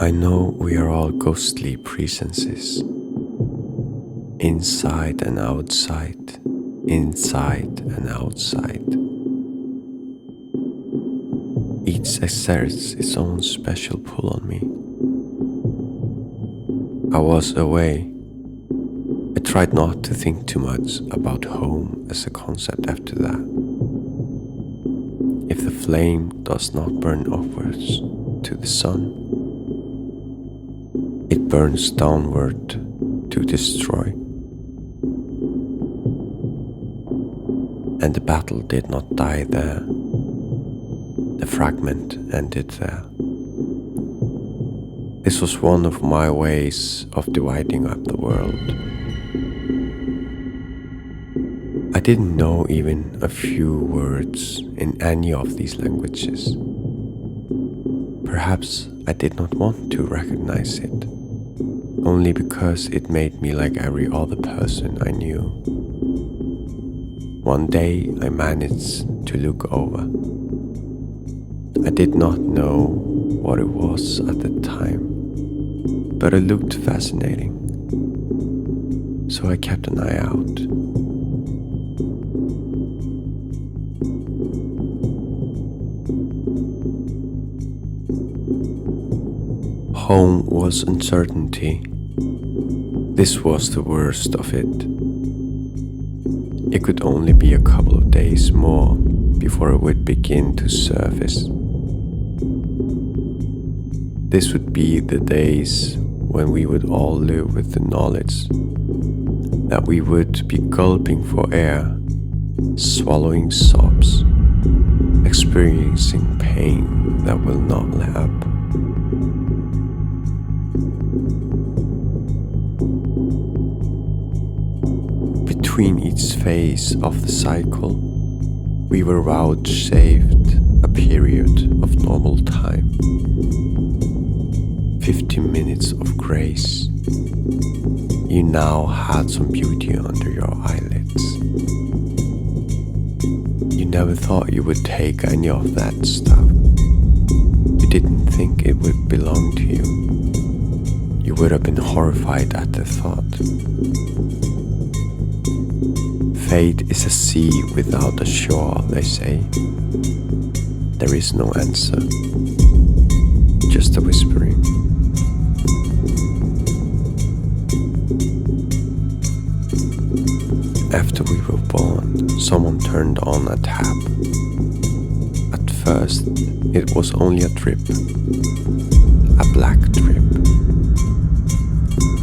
I know we are all ghostly presences, inside and outside, inside and outside. Each exerts its own special pull on me. I was away. I tried not to think too much about home as a concept after that. If the flame does not burn upwards to the sun, it burns downward to destroy. And the battle did not die there. The fragment ended there. This was one of my ways of dividing up the world. I didn't know even a few words in any of these languages. Perhaps I did not want to recognize it, only because it made me like every other person I knew. One day I managed to look over. I did not know what it was at the time, but it looked fascinating, so I kept an eye out. Home was uncertainty. This was the worst of it. It could only be a couple of days more before it would begin to surface. This would be the days when we would all live with the knowledge that we would be gulping for air, swallowing sobs, experiencing pain that will not let up. Between each phase of the cycle, we were vouchsafed a period of normal time. 15 minutes of grace. You now had some beauty under your eyelids. You never thought you would take any of that stuff. You didn't think it would belong to you. You would have been horrified at the thought. Fate is a sea without a shore, they say. There is no answer, just a whispering. After we were born, someone turned on a tap. At first, it was only a drip, a black drip,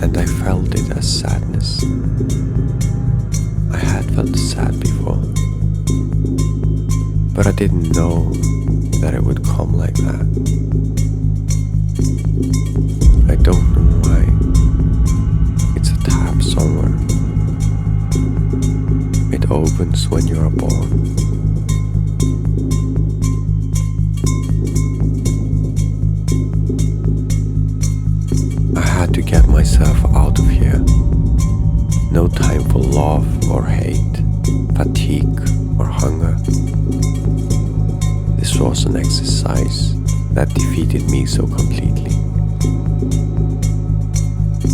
and I felt it as sadness. I had felt sad before, but I didn't know that it would come like that. I don't know why. It's a tap somewhere. It opens when you are born. I had to get myself out of here. No time for love or hate, fatigue or hunger. This was an exercise that defeated me so completely.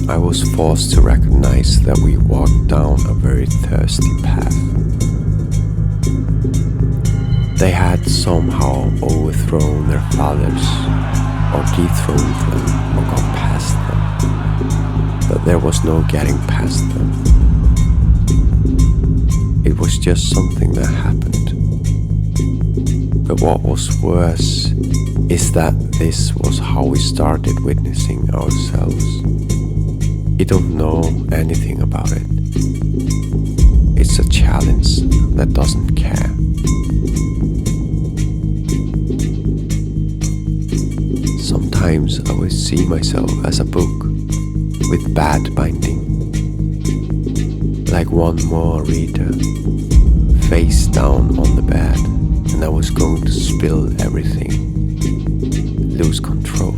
I was forced to recognize that we walked down a very thirsty path. They had somehow overthrown their fathers, or dethroned them, or got past them. But there was no getting past them. It was just something that happened. But what was worse is that this was how we started witnessing ourselves. You don't know anything about it. It's a challenge that doesn't care. Sometimes I would see myself as a book with bad binding, like one more reader, face down on the bed, and I was going to spill everything, lose control.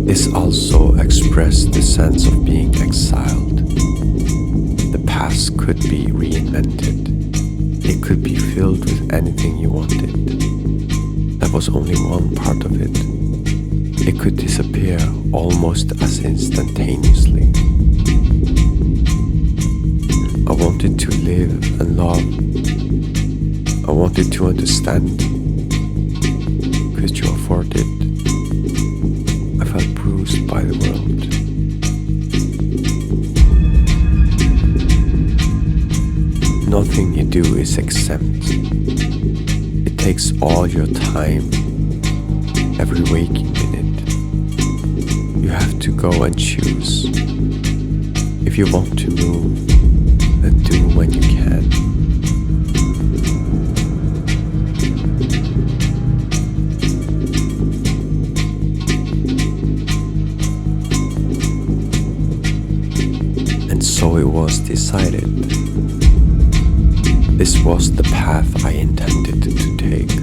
This also expressed the sense of being exiled. The past could be reinvented. It could be filled with anything you wanted. That was only one part of it. It could disappear almost as instantaneously. I wanted to live and love. I wanted to understand. Could you afford it? I felt bruised by the world. Nothing you do is exempt. It takes all your time, every waking minute. You have to go and choose. If you want to move, then do when you can. And so it was decided. This was the path I intended to take.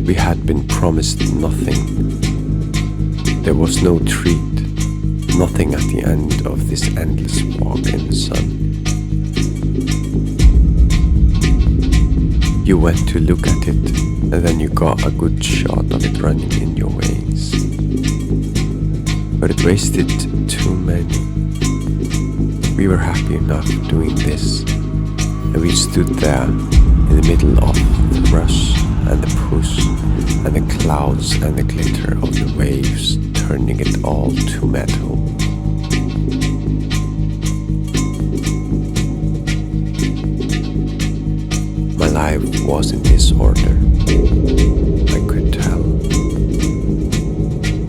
We had been promised nothing. There was no treat, nothing at the end of this endless walk in the sun. You went to look at it, and then you got a good shot of it running in your veins. But it wasted too many. We were happy enough doing this. And we stood there in the middle of the rush and the push and the clouds and the glitter of the waves, turning it all to metal. My life was in disorder. I could tell.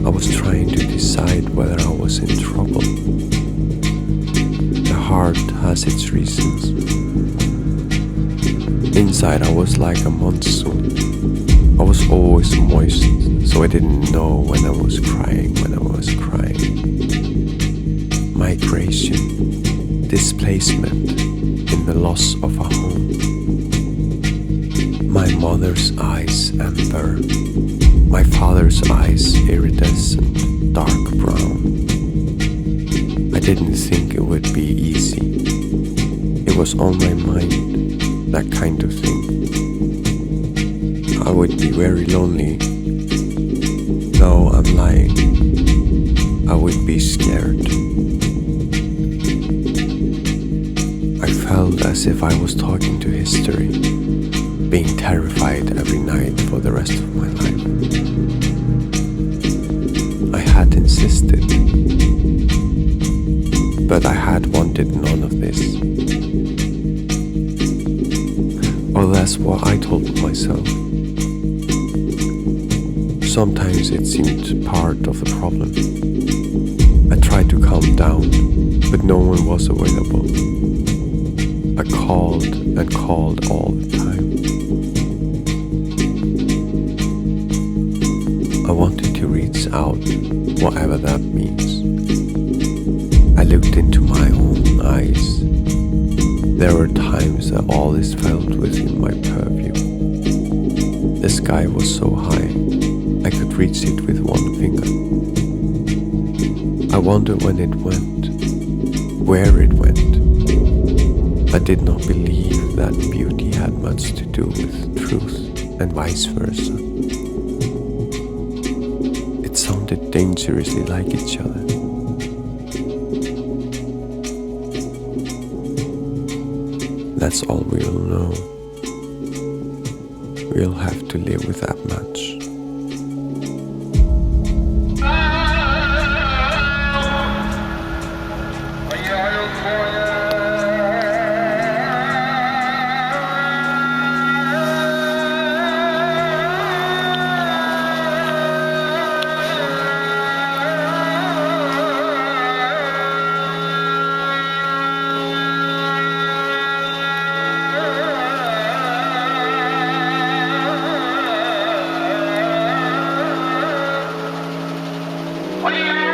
I was trying to decide whether I was in trouble. The heart has its reasons. Inside I was like a monsoon. I was always moist, so I didn't know when I was crying. Migration, displacement, in the loss of a home. My mother's eyes amber, my father's eyes iridescent, dark brown. I didn't think it would be easy. It was on my mind. That kind of thing. I would be very lonely. No, I'm lying. I would be scared. I felt as if I was talking to history, being terrified every night for the rest of my life. I had insisted, but I had wanted none of this. Or that's what I told myself. Sometimes it seemed part of the problem. I tried to calm down, but no one was available. I called and called all the time. I wanted to reach out, whatever that means. I looked into my own eyes. There were times that all this felt within my purview. The sky was so high, I could reach it with one finger. I wondered when it went, where it went. I did not believe that beauty had much to do with truth and vice versa. It sounded dangerously like each other. That's all we'll know. We'll have to live with that much. What do you